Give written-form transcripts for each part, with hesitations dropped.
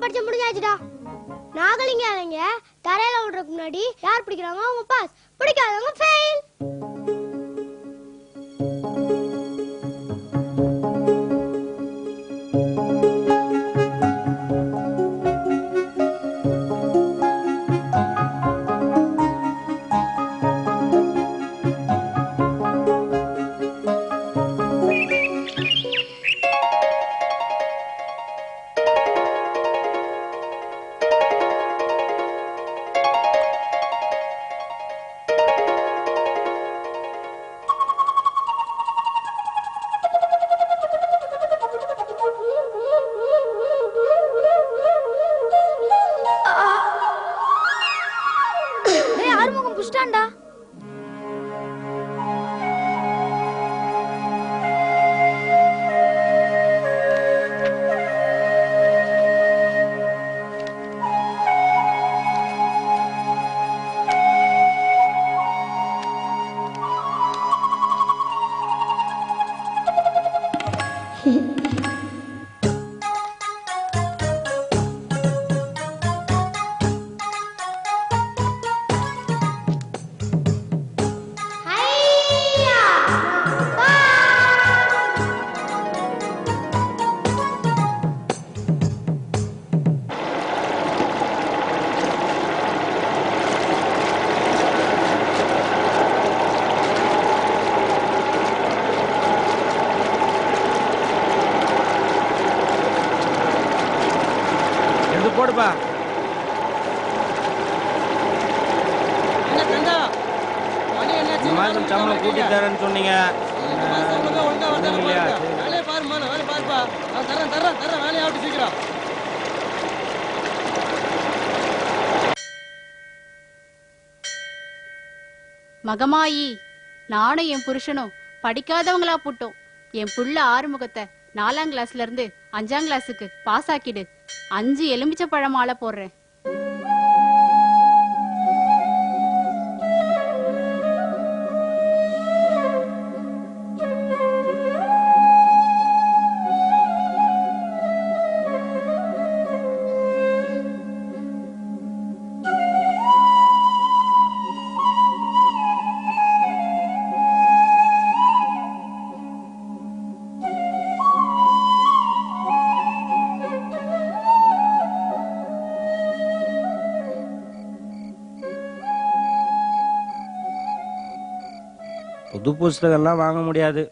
படிச்ச முடிஞ்சாச்சுடா. நாகலிங்க அவங்க தரையில விடுறதுக்கு முன்னாடி யார் பிடிக்கிறாங்க அவங்க பாஸ், பிடிக்காதவங்க ஃபெயில். போடுப்பா. இந்த மாதம் சம்பளம் கூட்டி தரேன்னு சொன்னீங்க. மகமாயி, நானும் என் புருஷனும் படிக்காதவங்களா புட்டோம். என் புள்ள ஆறுமுகத்தை 4ஆம் கிளாஸ்ல இருந்து 5ஆம் கிளாஸுக்கு பாஸ் ஆக்கிடு. 5 எலுமிச்சை பழ மாலை போடுறேன். புது புஸ்தகம்லாம் வாங்க முடியாது.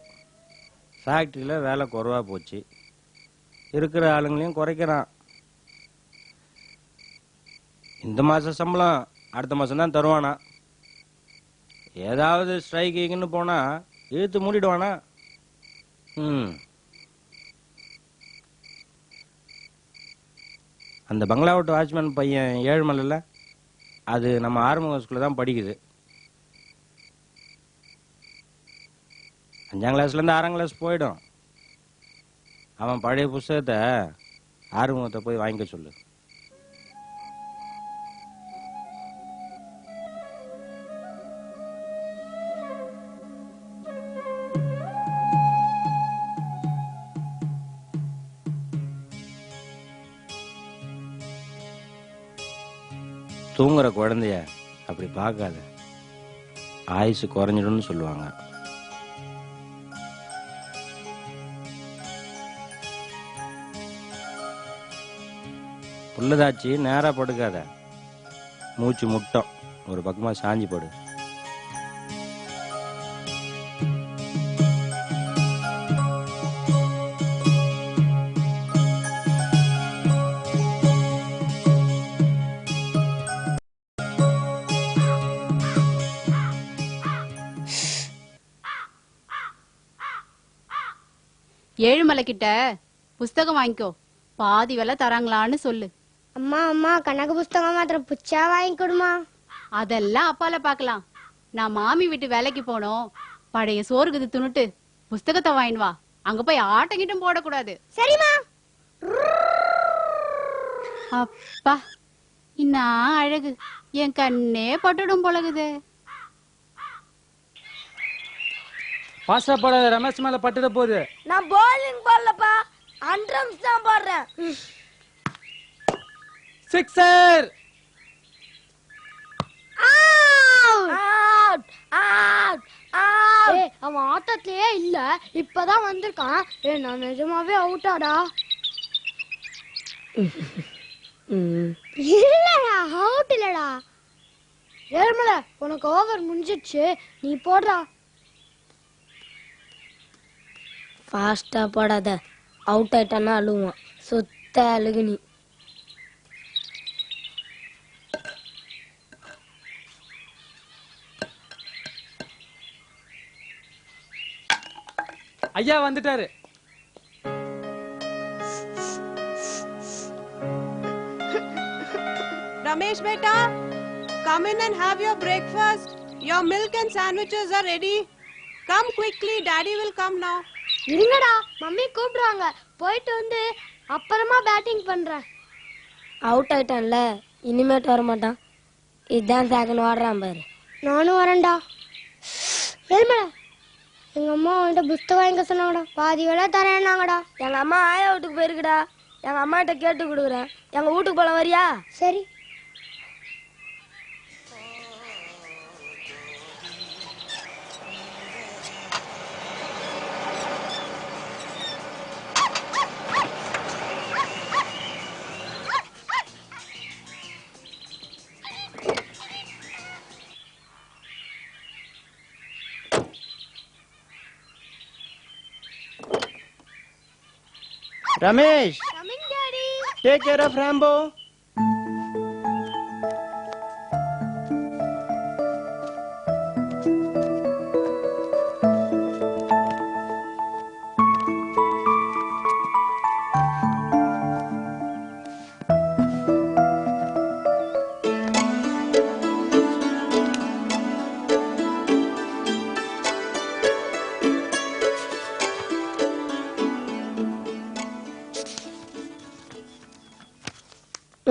ஃபேக்ட்ரியில் வேலை குறைவா போச்சு. இருக்கிற ஆளுங்களையும் குறைக்கிறான். இந்த மாதம் சம்பளம் அடுத்த மாதம் தான் தருவானா. ஏதாவது ஸ்ட்ரைக்குன்னு போனால் இழுத்து மூடிடுவானா. அந்த பங்களா விட்டு வாட்ச்மேன் பையன் ஏழுமலையில், அது நம்ம ஆறுமுக ஸ்கூலில் தான் படிக்குது. 5ஆம் கிளாஸ்லேருந்து 6ஆம் கிளாஸ் போயிடும். அவன் பழைய புஸ்தகத்தை ஆறுமுகத்தை போய் வாங்கிக்க சொல்லு. தூங்குற குழந்தைய அப்படி பார்க்காத, ஆயுசு குறைஞ்சிடும்னு சொல்லுவாங்க. புள்ளதாச்சி நேரா படுக்காத, மூச்சு முட்டம் ஒரு பக்கமா சாஞ்சி படு. ஏழுமலை கிட்ட புஸ்தகம் வாங்கிக்கோ, பாதி விலை தராங்களான்னு சொல்லு. அம்மா அம்மா கணக்கு புஸ்தகம் மாத்திரம் புச்சா வாங்கி கொடுமா. அதெல்லாம் அப்பால பாக்கலாம். நான் மாமி வீட்டு வேலைக்கு போனோம். பழைய சோறுக்குது துணுட்டு புஸ்தகத்தை வாங்கிட்டு வா. அங்க போய் ஆட்டங்கிட்டும் போடக்கூடாது. சரிமா. அப்பா, இன்னா அழகு, என் கண்ணே பட்டுடும் போலகுது. பாஸ்டா போடாத, ரமேஷ் மேல பட்டுட போகுது. நான் bowling போடலப்பா, அண்டரம்ஸ் தான் போடுறேன். சிக்ஸர். அவன் ஆட்டத்திலேயே இல்ல, இப்பதான் வந்திருக்கான். நான் நிஜமாவே அவுட்டாடா? இல்லடா, அவுட் இல்லடா. ஏழ்மல, உனக்கு ஓவர் முடிஞ்சிடுச்சு, நீ போடுறா. ஃபாஸ்டா போடாத, அவுட் ஆயிட்டானா அழுவான். சுத்த அழுகு நீ. ஐயா வந்துட்டாரு. Ramesh beta, come in and have your breakfast. Your milk and sandwiches are ready. Come quickly, daddy will come now. இருங்கடா, மம்மி கூப்பிடுவாங்க. போயிட்டு வந்து அப்புறமா பேட்டிங் பண்றேன். அவுட் ஆயிட்டான்ல, இனிமேட்டு வர மாட்டான். இதுதான் செகண்ட் ஓடுறான் பாரு. நானும் வரேன்டா. ஏழ்மல, எங்க அம்மா அவன்கிட்ட புஸ்தகம் வாங்க சொன்னாங்கடா, பாதி வேலை தரேன்னாங்கடா. எங்க அம்மா ஆயா வீட்டுக்கு போயிருக்குடா. எங்க அம்மா கிட்ட கேட்டு கொடுக்குறேன். எங்க வீட்டுக்கு போல வரியா? சரி. Ramesh, Coming, Daddy. take care of Rambo.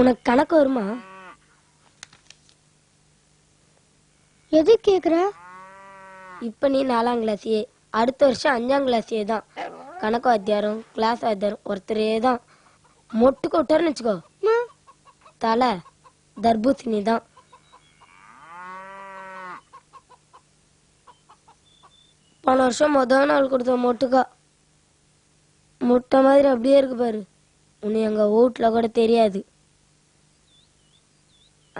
உனக்கு கணக்கு வருமா? எது கேக்குற? இப்ப நீ 4ஆம் கிளாஸே, அடுத்த வருஷம் 5ஆம் கிளாஸே தான். கணக்கு வாத்தியாரும் கிளாஸ் வாத்தியாரும் ஒருத்தரே தான். மொட்டு கொட்டாருன்னு வச்சுக்கோ, தலை தர்பூசணி தான். போன வருஷம் முதல் நாள் கொடுத்த மொட்டுக்கா முட்டை மாதிரி அப்படியே இருக்கு பாரு. உன்னை எங்க வீட்டுல கூட தெரியாது.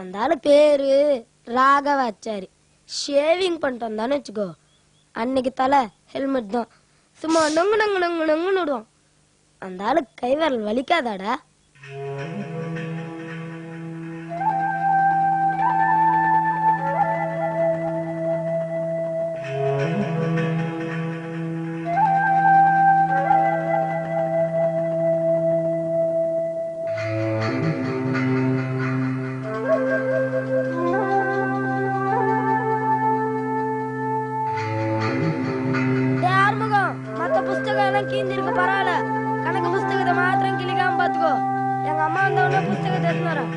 அந்த ஆளு பேரு ராகவாச்சாரி. ஷேவிங் பண்ணிட்டு வந்தான்னு வச்சுக்கோ, அன்னைக்கு தலை ஹெல்மெட் தான். சும்மா நொங்கு நொங்கு நொங்கு நொங்குன்னு விடுவான். அந்த ஆளு கை விரல் வலிக்காதாடா? கீந்திருக்கு பரவாயில்ல, கணக்கு புஸ்தகத்தை மாத்திரம் கிளிக்காம பாத்துக்கோ. எங்க அம்மா வந்தவொடனே புஸ்தகத்தை எடுத்து வரேன்.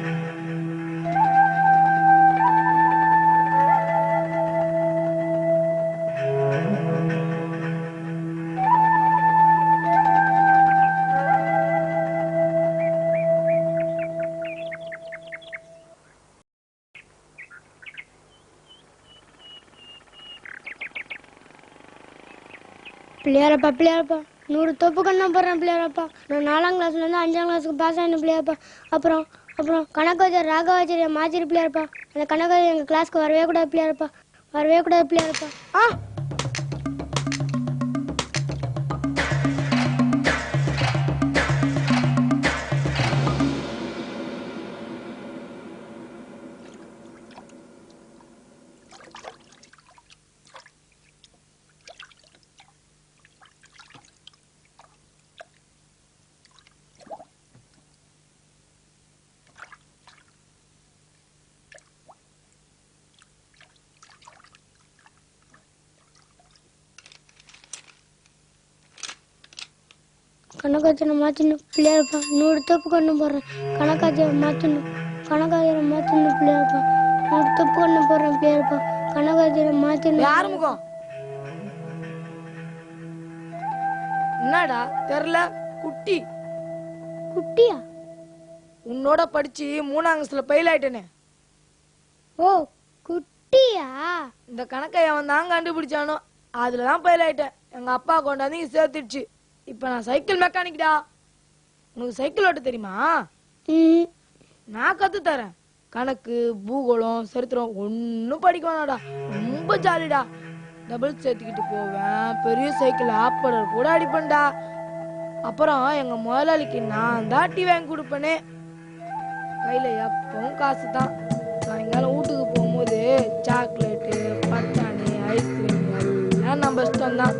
பிள்ளையாரப்பா, பிள்ளையாரப்பா, 100 தோப்பு கண்ணா போடுறேன் பிள்ளையாரப்பா. நான் 4ஆம் கிளாஸ்ல இருந்து 5ஆம் கிளாஸுக்கு பாஸ் ஆயின பிள்ளையாரப்பா. அப்புறம் கணக்காச்சார் ராகவாச்சாரியை மாத்திரு பிள்ளையாரப்பா. அந்த கணக்காச்சாரி எங்க கிளாஸ்க்கு வரவே கூடாது பிள்ளையாரப்பா, வரவே கூடாது பிள்ளையாரப்பா. கணக்காச்சியை மாற்றணும் பிள்ளையாரப்பா. 100 தோப்பு கண்ணு போடுறேன். கணக்காச்சியை மாற்றணும், கணக்காச்சியை மாற்றணும் பிள்ளையாரப்பா. 100 தோப்பு கண்ணு போடுறேன் பிள்ளையாரப்பா. கணக்காச்சியை மாற்றணும். ஆரம்பிக்கும். என்னடா தெரியல? குட்டி குட்டியா? உன்னோட படிச்சு 3ஆம் கிளாஸ்ல ஃபெயில் ஆயிட்டேனே. ஓ குட்டியா? இந்த கணக்கை அவன் தான் கண்டுபிடிச்சானோ அதுலதான் ஃபெயில் ஆயிட்டேன். எங்க அப்பா கொண்டாந்து இங்க சேர்த்துடுச்சு. இப்ப நான் சைக்கிள் மெக்கானிக்டா. உனக்கு சைக்கிள் ஓட்ட தெரியுமா? நான் கத்து தரேன். கணக்கு, பூகோளம், சரித்திரம் ஒன்னும் படிக்க வேணாடா. ரொம்ப ஜாலிடா. டபுள் சேர்த்துக்கிட்டு போவேன். பெரிய சைக்கிள் ஆப்படர் கூட அடிப்பேன்டா. அப்புறம் எங்க முதலாளிக்கு நான் தான் டீ வாங்கி கொடுப்பேனே. கையில எப்பவும் காசு தான். சாயங்காலம் வீட்டுக்கு போகும்போது சாக்லேட்டு, பட்டாணி, ஐஸ்கிரீம் எல்லாம் நம்ம இஷ்டம் தான்.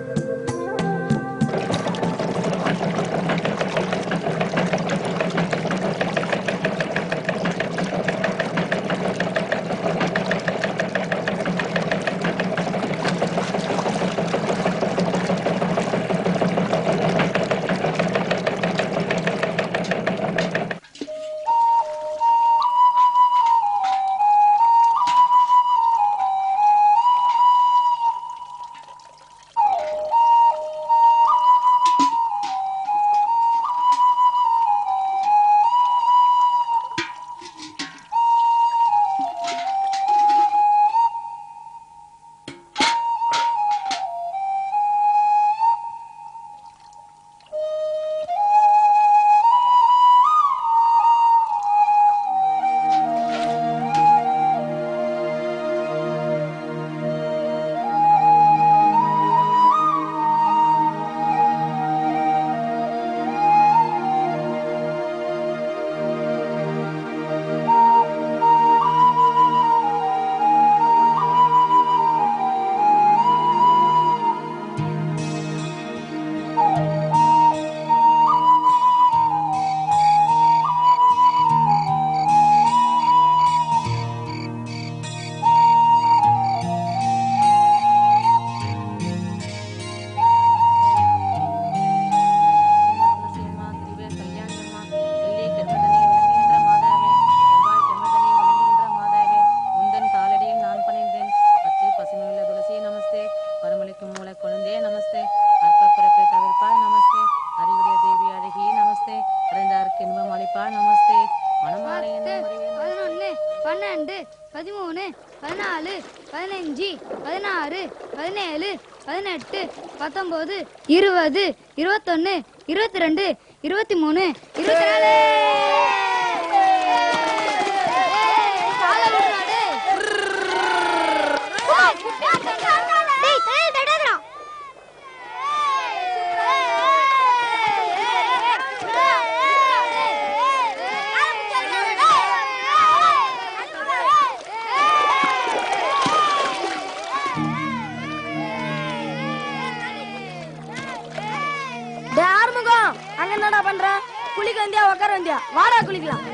குளிக்க வந்தியா உட்கார வந்தியா? வாடா குளிக்கலாம்.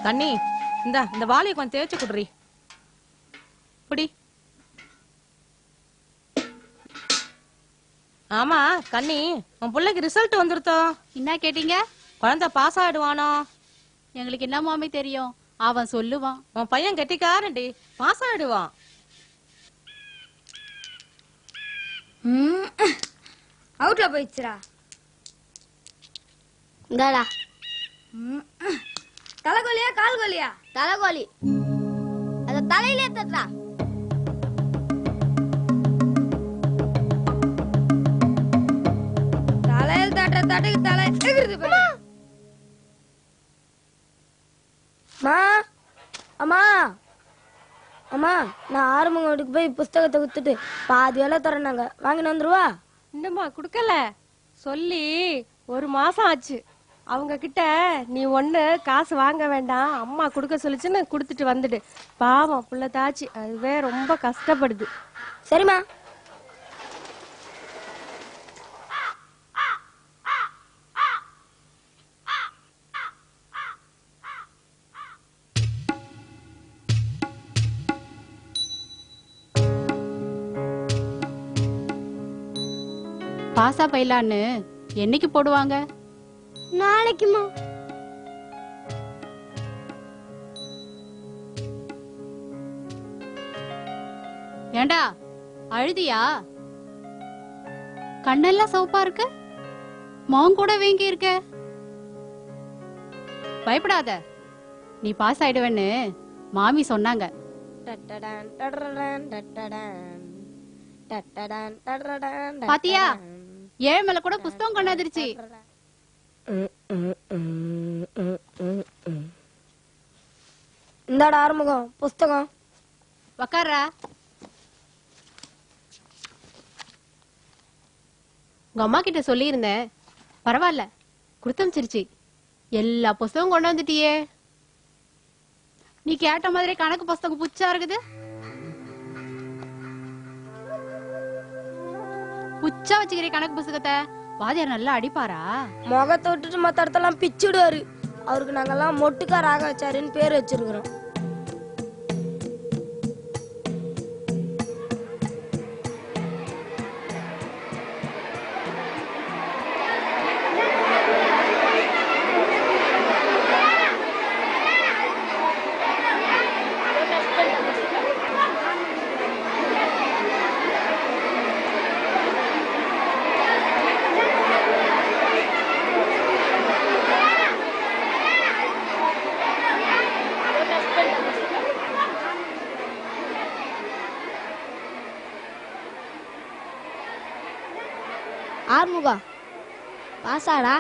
கண்ணி இந்த வாளியை கொஞ்சம் தேய்ச்சி குடுறி. புடி. ஆமா கண்ணி, உன் பிள்ளைக்கு ரிசல்ட் வந்துருத்தோ. என்ன கேட்டீங்க? குழந்தை பாஸ் ஆயிடுவானோ? எங்களுக்கு என்ன மாமி தெரியும்? அவன் சொல்லுவான். உன் பையன் கெட்டிக்காரன்டி, பாஸ் ஆயிடுவான். அவுட்ல போயிடுச்சுடா. இந்தாடா தலைகோலியா கால் கோலியா? தலைகோலி. அத தலையிலே தட்டா. தலையில் தட்டுக்கு தலை எகிருது பாரு. அம்மா அம்மா அம்மா, நான் ஆறுமுக வீட்டுக்கு போய் புஸ்தகத்தை வித்துட்டு பாதி வேலை தரேனாங்க, வாங்கிட்டு வந்துருவா? இன்னுமா குடுக்கல, சொல்லி 1 மாசம் ஆச்சு. அவங்க கிட்ட நீ ஒண்ணு காசு வாங்க வேண்டாம், அம்மா குடுக்க சொல்லிச்சுன்னு குடுத்துட்டு வந்துடு. பாவம் புள்ள தாச்சு, அதுவே ரொம்ப கஷ்டப்படுது. சரிம்மா. பாசா பைலான்னு என்னைக்கு போடுவாங்க? நாளைக்குமா? ஏண்டா அழுதியா? கண்ணெல்லாம் சோப்பா இருக்கு, மோங் கூட வீங்கி இருக்க. பயப்படாத, நீ பாஸ் ஆயிடுவேன்னு மாமி சொன்னாங்க. பாத்தியா, ஏழு மேல கூட புஸ்தகம் கொண்டாந்துருச்சு. இந்தாடா ஆறுமுகம் புஸ்தகம். உக்காரா. உங்க அம்மா கிட்ட சொல்லியிருந்தேன், பரவாயில்ல குடுத்தமிச்சிருச்சு. எல்லா புஸ்தகம் கொண்டு வந்துட்டியே. நீ கேட்ட மாதிரி கணக்கு புஸ்தகம் புச்சா இருக்குது. புச்சா வச்சுக்கிற கணக்கு புஸ்தகத்தை வாத்தியார் நல்லா அடிப்பாரா? முகத்தை விட்டுட்டு மத்த இடத்தெல்லாம் பிச்சுடுவாரு. அவருக்கு நாங்கெல்லாம் மொட்டுக்கா ராகவாச்சாரின்னு பேர் வச்சிருக்கிறோம். ஆறுமுகா பாஸாடா?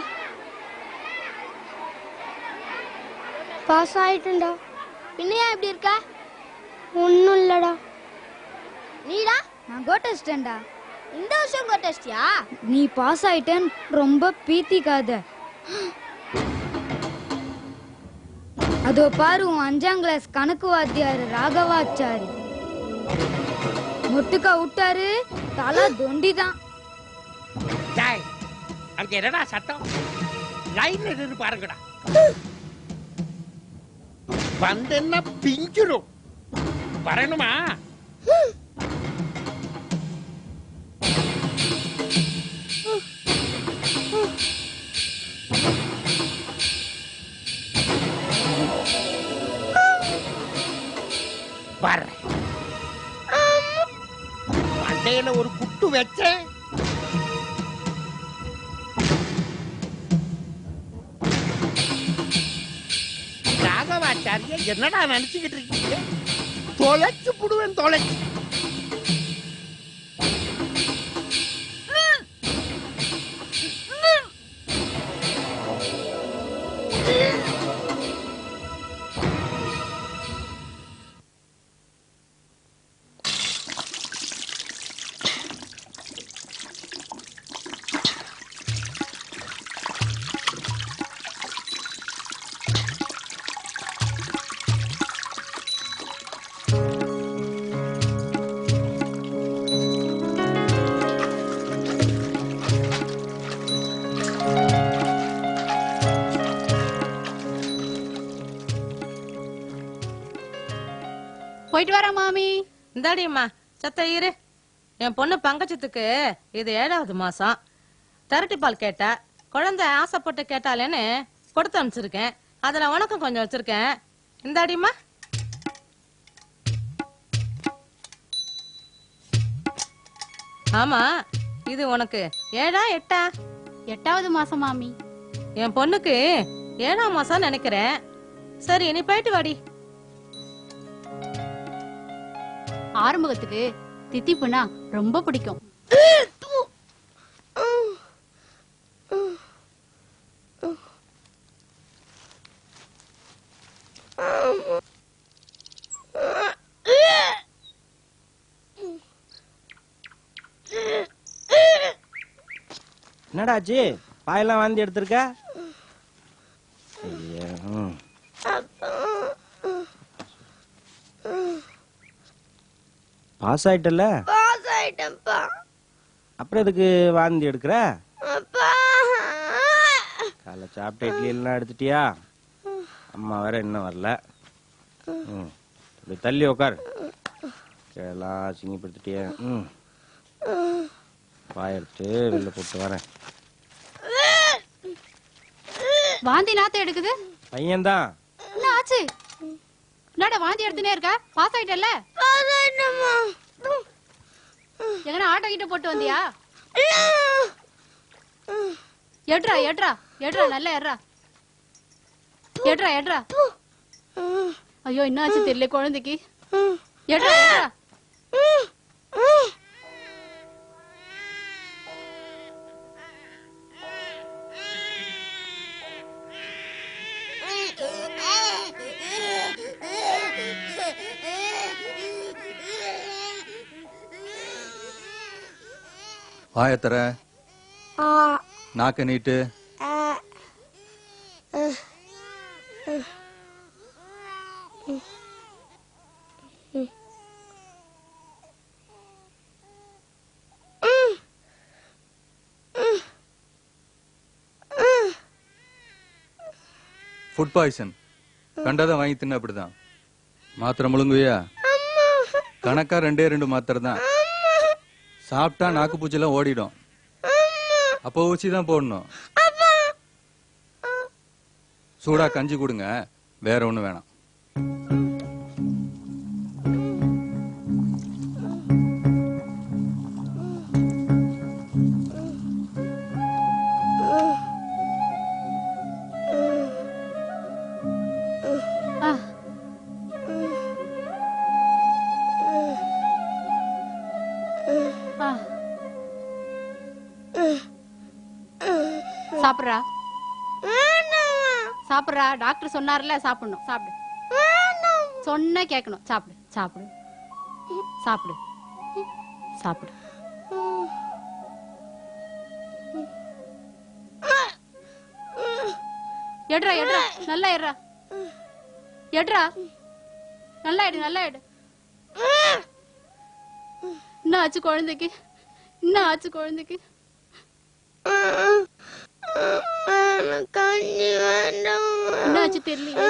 பாஸ் ஆயிட்டா. பின்னையா எப்படி இருக்க? ஒன்னும் இல்லடா. நீடா? நான் கோட்டஸ்டேன்டா. இந்த வருஷம் கோட்டஸ்டியா? நீ பாஸ் ஆயிட்டேன்னு ரொம்ப பீத்திக்காத. அதோ பாரு, உன் 5ஆம் கிளாஸ் கணக்கு வாத்தியாரு ராகவாச்சாரி மொட்டுக்கா விட்டாரு. தலை தொண்டிதான். அங்க என்னடா சத்தம்? லைன்ல நின்று பாருங்கடா. வந்தேன்னா பிஞ்சிடும். வரணுமா? வர்றேன். மண்டையில ஒரு குட்டு வச்சேன். ராகவாச்சாரிய என்னடா நினைச்சுக்கிட்டு இருக்கீங்க? தொலைச்சு புடுவேன், தொலைச்சு. போயிட்டு வரேன் மாமி. இந்தாடியம்மா சத்த இரு. என் பொண்ணு பங்கச்சத்துக்கு இது 7வது மாசம். திரட்டி பால் கேட்டா, குழந்தை ஆசைப்பட்டு கேட்டாலேன்னு கொடுத்து அனுப்பிச்சிருக்கேன். அதுல உனக்கும் கொஞ்சம் வச்சிருக்கேன். இந்தாடிம்மா. ஆமா, இது உனக்கு 7ஆ 8ஆ? 8வது மாசம் மாமி. என் பொண்ணுக்கு 7ஆம் மாசம் நினைக்கிறேன். சரி, நீ போயிட்டு வாடி. ஆறுமுகத்துக்கு தித்திப்புனா ரொம்ப பிடிக்கும். என்னடாச்சு, பாயெல்லாம் வாந்தி எடுத்திருக்க? பாஸ் ஆயிட்டல? பாஸ் ஆயிட்டேன்ப்பா. அப்புறம் எதுக்கு வாந்தி எடுக்கிற? அப்பா காலை சாப்பிட்ட இட்லி எல்லாம் எடுத்துட்டியா? அம்மா வேற இன்னும் வரல. இப்படி தள்ளி உக்கார். எல்லாம் சிங்கிப்படுத்திட்டியா? பாயெடுத்து வெளில போட்டு வரேன். வாந்தி நாத்த எடுக்குது. பையன்தான். என்ன ஆச்சு? என்னடா வாந்தி எடுத்துனே இருக்க? பாஸ் ஆயிட்டல்ல? பாஸ் ஆயிட்டேம்மா. எங்கனா ஆட்டோ கிட்ட போட்டு வந்தியா? எட்ரா எட்ரா எட்ரா, நல்லா எட்ரா எட்ரா எட்ரா. ஐயோ, என்ன ஆச்சு தெரியல குழந்தைக்கு. எட்ரா எட்ரா. வாயத்தர, நாக்க நீட்டு. ஃபுட் பாய்சன் கண்டதை வாங்கி தின்ன அப்படிதான். மாத்திரை முழுங்குவியா? கணக்கா 2 மாத்திரை தான் சாப்பிட்டா. நாக்கு பூச்சிலாம் ஓடிடும். அப்போ ஊசி தான் போடணும். சூடா கஞ்சி கொடுங்க, வேற ஒண்ணு வேணாம். சாப்பிடுறா சாப்பிடுறா. டாக்டர் சொன்னார்ல சாப்பிடணும். சாப்பிடு. சொன்ன கேட்கணும். சாப்பிடு சாப்பிடு சாப்பிடு சாப்பிடு. எட்ரா எட்ரா, நல்லா எட்ரா எட்ரா, நல்லா எடு நல்லா எடு. என்ன ஆச்சு குழந்தைக்கு? என்ன ஆச்சு குழந்தைக்கு? என்னாச்சு தெரியல.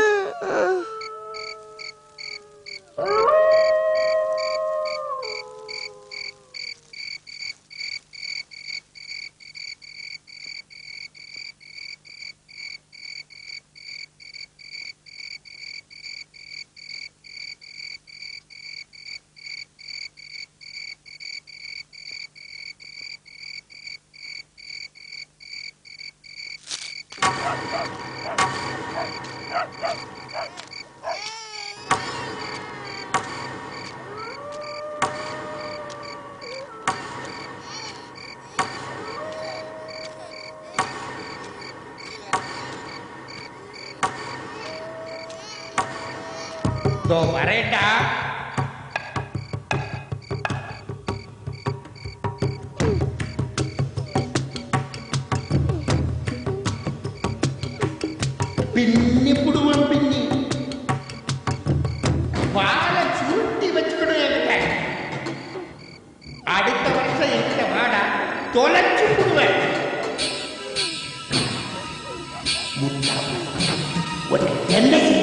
வரேன்டா. பின்னி புடுவன் பின்னி வாழை சுருட்டி வச்சுக்கணும். அடுத்த வருஷம் என்கிட்ட வாடா, தொலைச்சு புடுவேன். என்ன செய்ய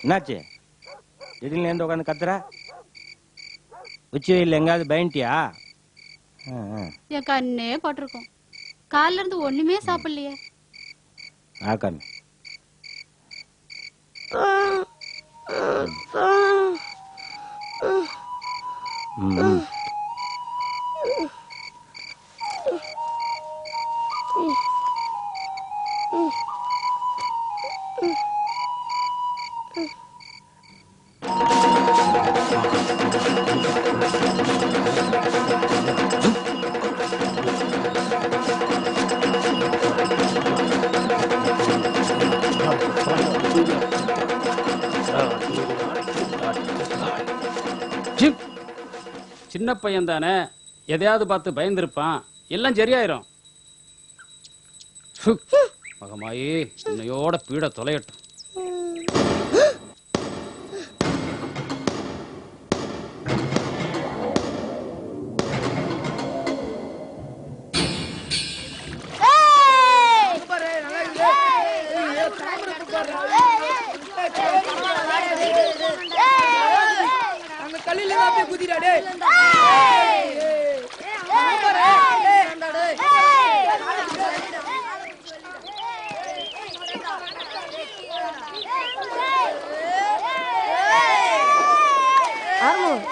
என்னாச்சு திடீர்னு ஏந்து உட்காந்து கத்துற? உச்சி வெயில் எங்காவது பயன்ட்டியா? என் கண்ணே போட்டிருக்கோம். காலைல இருந்து ஒண்ணுமே சாப்பிடலையே. ஆக்காமி சின்ன பையன் தானே, எதையாவது பார்த்து பயந்துருப்பான். எல்லாம் சரியாயிரும். மகமாயி இன்னையோட பீட தொலையட்டும்.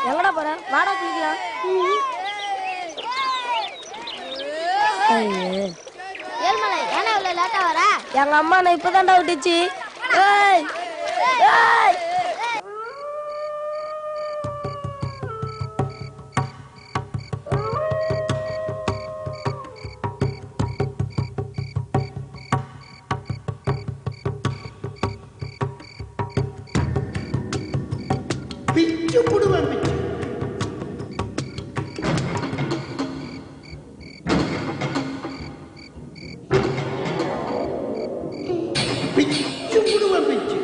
எங்கடா போற? வாடா குளிக்கலாம். ஏழ்மலை ஏன்னா இவ்வளவு லேட்டா வர? எங்க அம்மா நான் இப்பதான்டா விட்டுச்சு. ஏய் ஏய் பிச்சு புடுவேன் பிச்சு. பிச்சு புடுவேன் பிச்சு.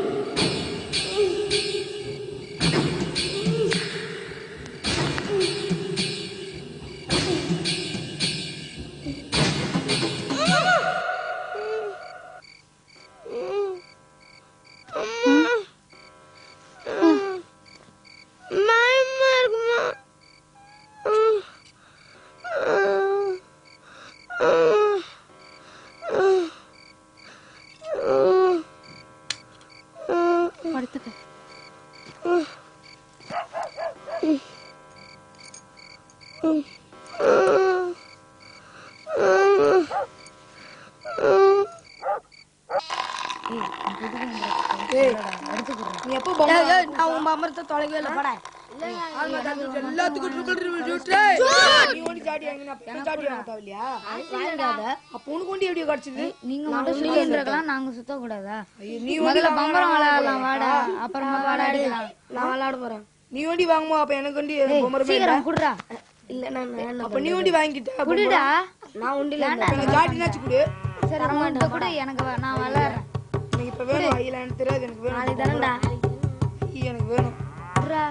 படுத்துக்க. நீ எப்போ நான் உன் அமர்த்த தொலைவே இல்லை பட எல்லாத்துக்கும் நீ ஒண்டி சாடி இல்லையா? அப்ப உனக்கு ஒண்டி எப்படி கிடைச்சது? நீங்க மட்டும் சொல்லின்றக்கலாம், நாங்க சுத்த கூடாதா? நீ முதல்ல பம்பரம் விளையாடலாம், வாடா. அப்புறமா விளையாடலாம். நான் விளையாட போறேன். நீ ஒண்டி வாங்குமா? அப்ப எனக்கு ஒண்டி பம்பரம் சீக்கிரம் குடுறா. இல்ல நான் அப்ப நீ ஒண்டி வாங்கிட்டா குடுடா. நான் உண்டில எனக்கு சாட்டினாச்சு குடு. சரி உன்கிட்ட கூட எனக்கு நான் விளையாடுறேன். எனக்கு இப்ப வேணும். இல்ல எனக்கு தெரியாது. எனக்கு வேணும். நாளைக்கு தரேன்டா. எனக்கு வேணும். குடுறா.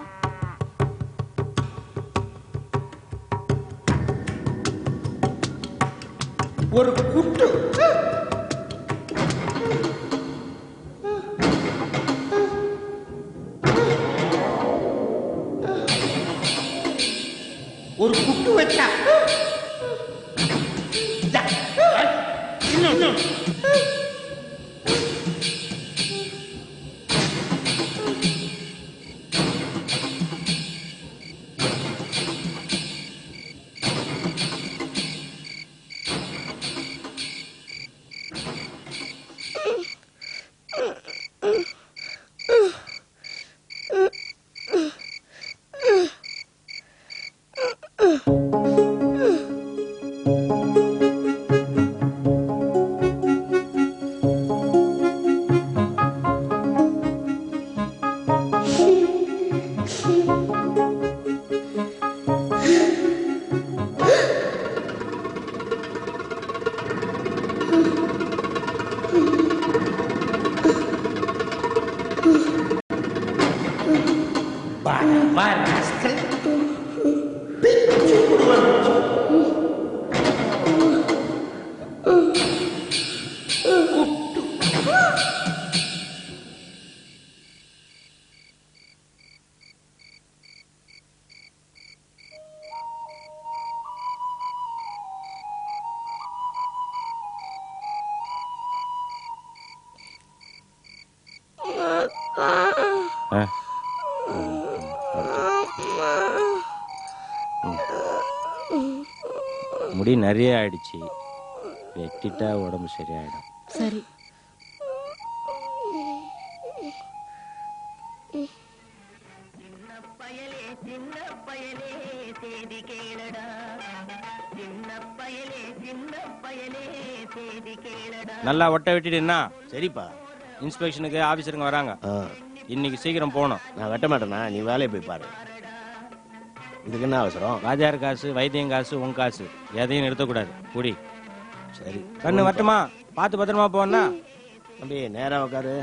ஒரு குட்டு ஒரு குட்டு வச்சா இன்னும் முடி நிறைய ஆயிடுச்சு, வெட்டிட்டா உடம்பு சரியாயிடும். சரி. நல்லா ஒட்ட வெட்டிடுன்னா. சரிப்பா. இன்ஸ்பெக்ஷனுக்கு ஆபீசருங்க வராங்க, இன்னைக்கு சீக்கிரம் போகணும். நான் வெட்ட மாட்டேனா, நீ வேலையை போய் பாரு. இதுக்கு என்ன அவசரம்? வாத்தியார் காசு, வைத்தியம் காசு, உன் காசு எதையும் நிறுத்தக்கூடாது. குடி. சரி. கண்ணு வரட்டுமா? பார்த்து பத்திரமா போனா. தம்பி நேரா உட்காரு.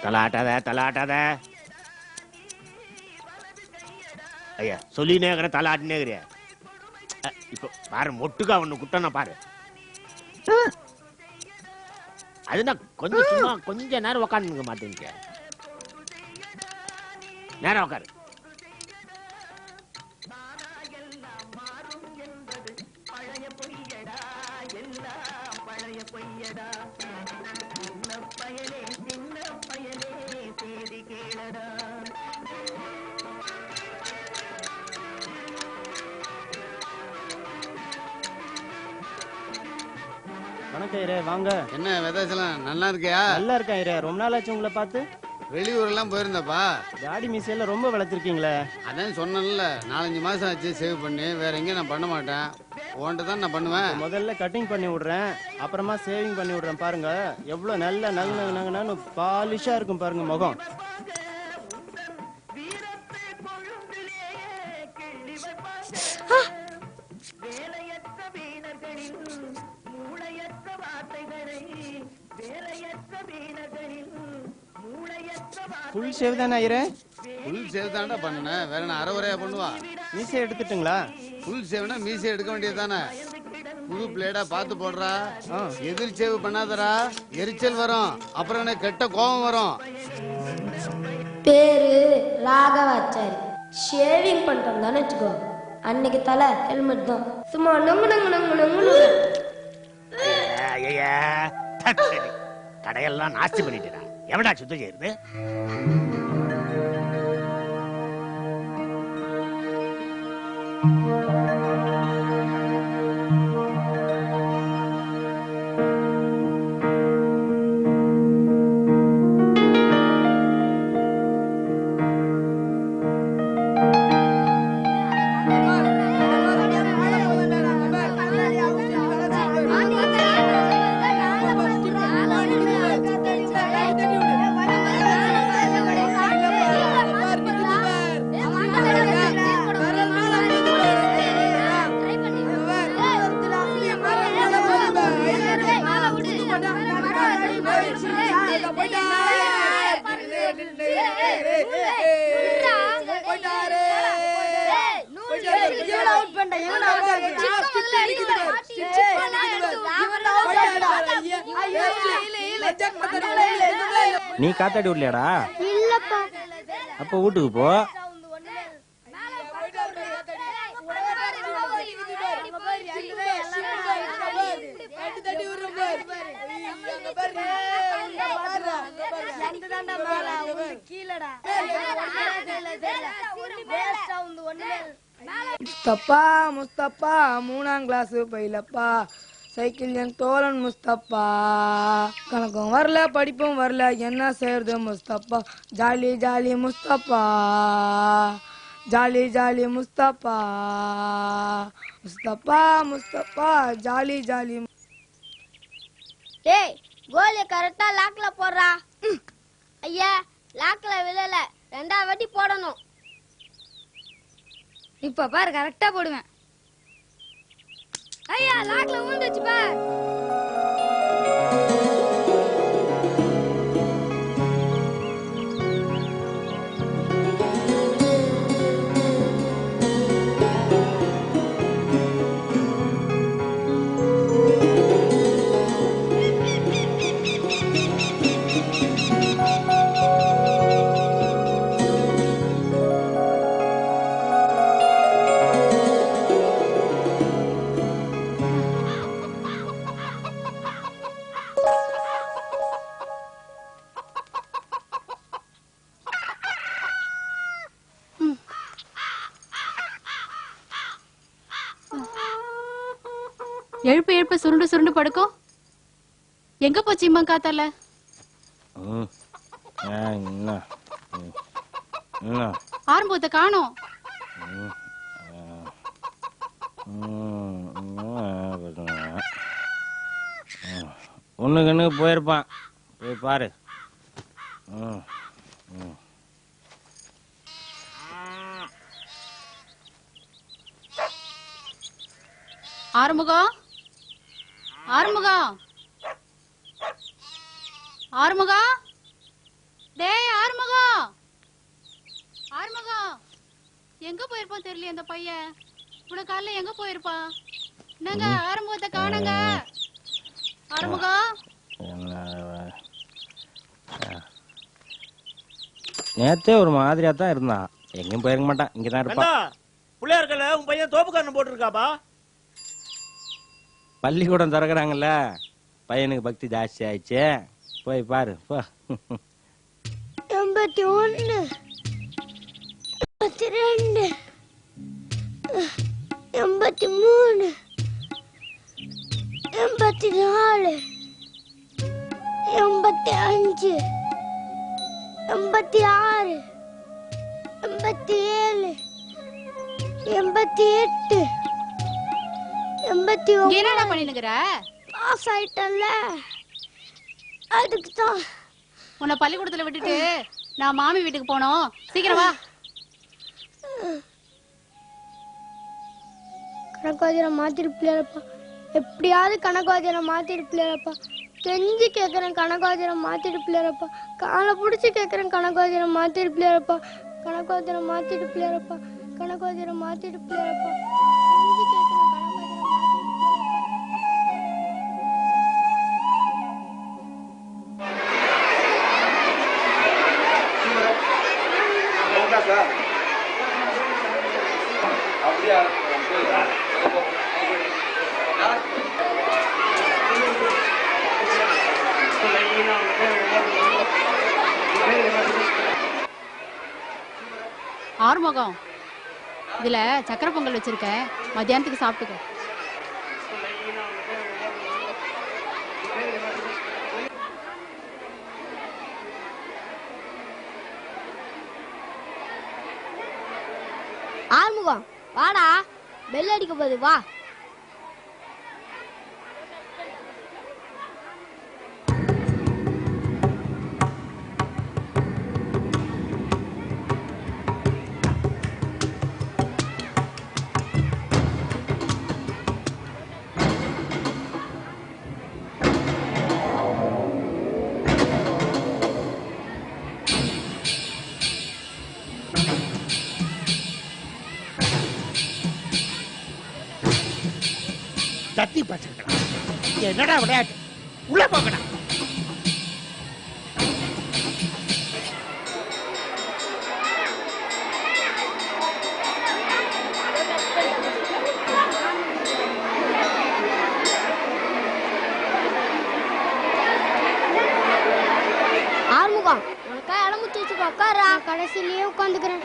தலாட்டாத தலாட்டாத. ஐயா சொல்லினே இருக்கிற தலாட்டினே இருக்கிற. இப்ப பாரு மொட்டுக்கா ஒண்ணு குட்டனா பாரு. அதுதான் கொஞ்சம் சும்மா கொஞ்ச நேரம் உக்காந்துக்க மாட்டேங்க. நேரம் உக்காரு. வணக்கம் ஐயா, வாங்க. என்ன விதாசலம் நல்லா இருக்கியா? நல்லா இருக்கேன் ஐயா, ரொம்ப நாள் ஆச்சு உங்களை பார்த்து. வெளியூர்லாம் போயிருந்தப்பா. தாடி மீசையில ரொம்ப வளர்த்துருக்கீங்களே. அதான் சொன்னேன்ல, 4-5 மாசம் ஆச்சு சேவ் பண்ணி. வேற எங்கேயும் நான் பண்ண மாட்டேன், உன்கிட்ட தான் நான் பண்ணுவேன். முதல்ல கட்டிங் பண்ணி விடுறேன், அப்புறமா சேவிங் பண்ணி விடுறேன். பாருங்க எவ்வளவு நல்ல நங்கு பாலிஷா இருக்கும் பாருங்க முகம். ஃபுல் ஷேவ் தானே ஐயரே? ஃபுல் சேவ் தான்டா பண்ணேன், வேற நான் அரைவரையா பண்ணுவா? மீசை எடுத்துட்டுங்களா? ஃபுல் சேவ்னா மீசை எடுக்க வேண்டியது தானே. புது பிளேடா பார்த்து போடுறா. எதிர் சேவ் பண்ணாதடா, எரிச்சல் வரும், அப்புறம் எனக்கு கெட்ட கோபம் வரும். பேரு ராகவாச்சாரி. ஷேவிங் பண்ணிட்டோம் தானே வச்சுக்கோ. அன்னைக்கு தலை ஹெல்மெட் தான், சும்மா நொங்கு நொங்கு நொங்கு நொங்கு. ஐயா கடையெல்லாம் நாஸ்தி பண்ணிட்டா. எவடா சுத்தம் செய்யுது? நீ காத்தாடி விடலையாடா? இல்லப்பா. அப்ப வீட்டுக்கு போ. முஸ்தப்பா முஸ்தப்பா 3ஆம் கிளாஸ் பயிலப்பா, சைக்கிள் என் தோழன் முஸ்தப்பா. கணக்கும் வரல படிப்பும் வரல என்ன செய்யறது Mustafa. Jolly jolly Mustafa, jolly jolly Mustafa, Mustafa Mustafa jolly jolly. டேய் கோலிய கரெக்டா லாக்ல போடுறா. ஐயா லாக்ல விழல, 2வது வாட்டி போடணும். இப்ப பாரு கரெக்டா போடுவேன். ஐயா லாக்ல ஊந்துச்சு பார். எழுப்பு எழுப்பு சுருண்டு சுருண்டு படுக்கும். எங்க போச்சு இம்மா காத்தால? ஆரம்பத்தை காணோம். ஒண்ணுக்கு போயிருப்பான், போய் பாரு. ஆறுமுகம், ஆறுமுகம், ஆறுமுகம், டேய் ஆறுமுகம், ஆறுமுகம், எங்க போயிருப்பான் தெரியல அந்த பையன். இவ்வளவு காலைல எங்க போயிருப்பான்? என்னங்க ஆறுமுகத்தை காணுங்க. ஆறுமுகம், நேத்தே ஒரு மாதிரியா தான் இருந்தான். எங்கேயும் போயிருக்க மாட்டான், இங்கதான் இருப்பான். பிள்ளையார்கள உன் பையன் தோப்புக்காரன் போட்டிருக்காப்பா. பள்ளிக்கூடம் திறக்கிறாங்கல்ல, பையனுக்கு பக்தி ஜாஸ்தி ஆயிடுச்சு. போய் பாரு போ. 81 82 83 84 85 86 87 88 89. என்னடா பண்ணினுங்கற? பாஸ் ஆயிட்டல்ல, அதுக்கு தான். உன்னை பள்ளிக்கூடத்துல விட்டுட்டு நான் மாமி வீட்டுக்கு போனோம். சீக்கிரம் வா. கணக்காதிர மாத்திருப்பில்லையாப்பா, எப்படியாவது கணக்காதிர மாத்திருப்பில்லையாப்பா. கெஞ்சி கேட்கறேன் கணக்காதிர மாத்திருப்பில்லையாப்பா. காலை பிடிச்சி கேட்கறேன் கணக்காதிர மாத்திருப்பில்லையாப்பா. கணக்காதிர மாத்திருப்பில்லையாப்பா. கணக்காதிர மாத்திருப்பில்லையாப்பா. கெஞ்சி கேட்கறேன் கணக்காதிர. ஆறுமுகம், இதுல சக்கரை பொங்கல் வச்சிருக்கேன், மத்தியானத்துக்கு சாப்பிட்டுக்க. ஆறுமுகம் வாடா, பெல் அடிக்க போகுது வா. தத்தி பசங்களா, என்னடா விளையாட்டு? உள்ள போங்கடா. ஆறுமுகம் உனக்கா இடம் வச்சு உட்காரா, கடைசிலேயே உட்காந்துக்கிறேன்.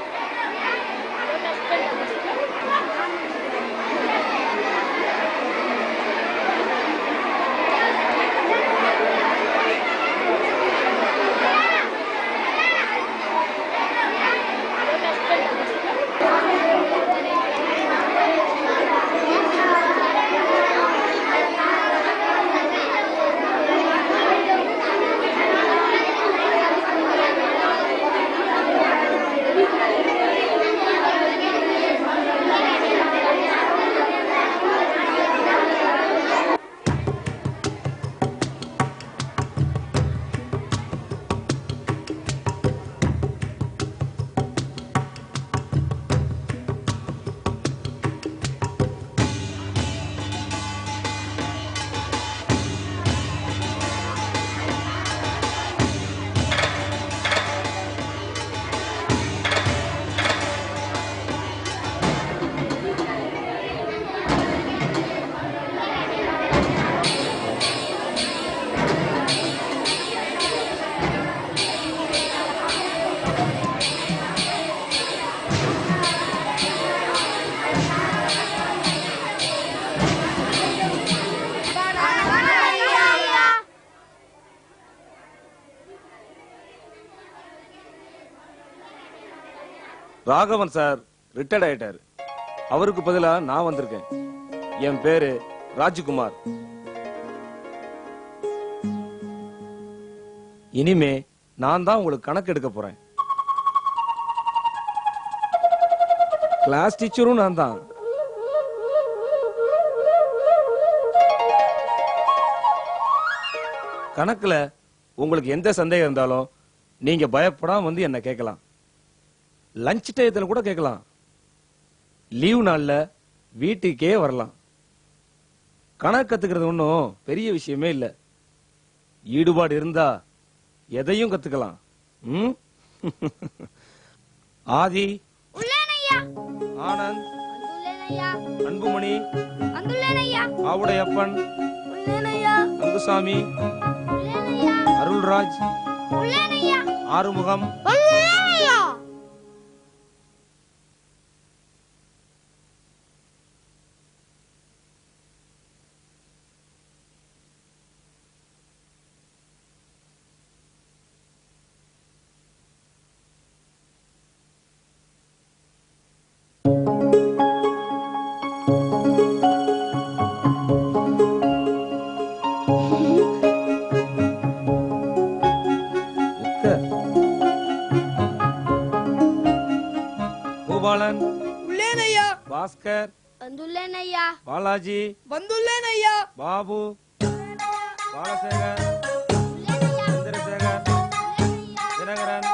ராகவன் சார் ரிட்டையர்ட் ஆயிட்டாரு. அவருக்கு பதிலா நான் வந்திருக்கேன். என் பேரு ராஜ்குமார். இனிமே நான் தான் உங்களுக்கு கணக்கு எடுக்க போறேன். கிளாஸ் டீச்சரும் நான் தான். கணக்குல உங்களுக்கு எந்த சந்தேகம் இருந்தாலும் நீங்க பயப்படாம வந்து என்ன கேட்கலாம். லஞ்ச் டயத்துல கூட கேட்கலாம். லீவ் நாள்ல வீட்டுக்கே வரலாம். கணக்கு கத்துக்கிறது ஒன்றும் பெரிய விஷயமே இல்ல. ஈடுபாடு இருந்தா எதையும் கத்துக்கலாம். ஆதி, ஆனந்த், அன்புமணி, ஆவுடையப்பன், அங்குசாமி, அருள்ராஜ், ஆறுமுகம், பூபாலன், பாஸ்கர், பாலாஜி, பாபு, பாலசேகர், சந்திரசேகர், தினகரன்,